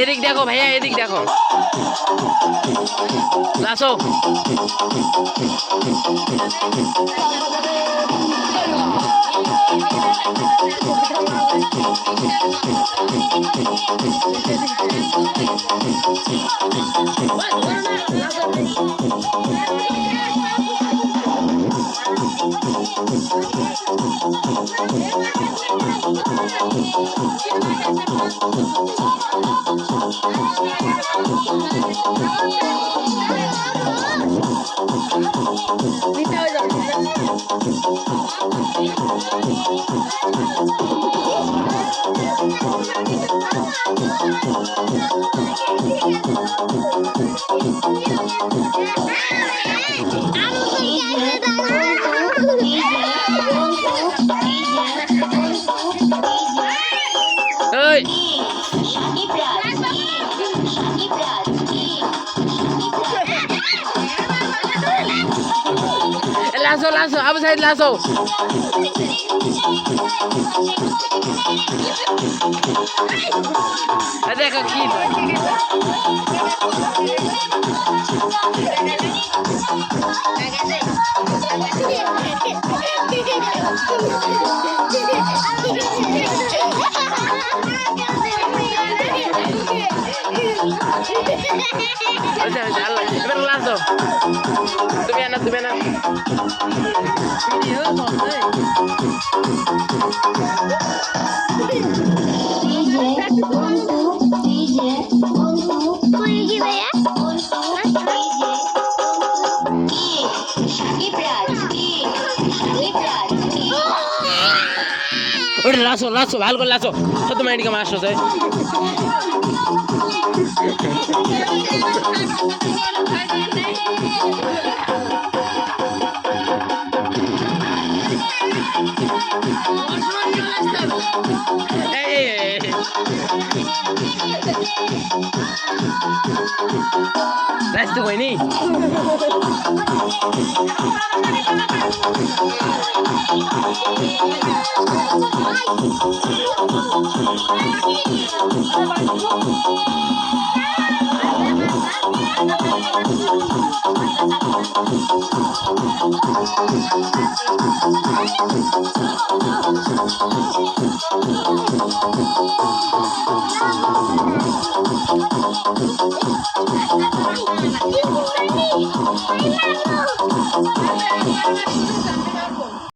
এদিক দেখো ভাইয়া, এদিক দেখো। আসো। Lasso, lasso, Abu Said lasso. দেখো কি এবার লাসো। তুমি আনা, তুমি আনা। লাসো লাসো ভালো করে লাসো। সত্য মাইন্ডিকে মাস আছে। রাস্তা হয়নি।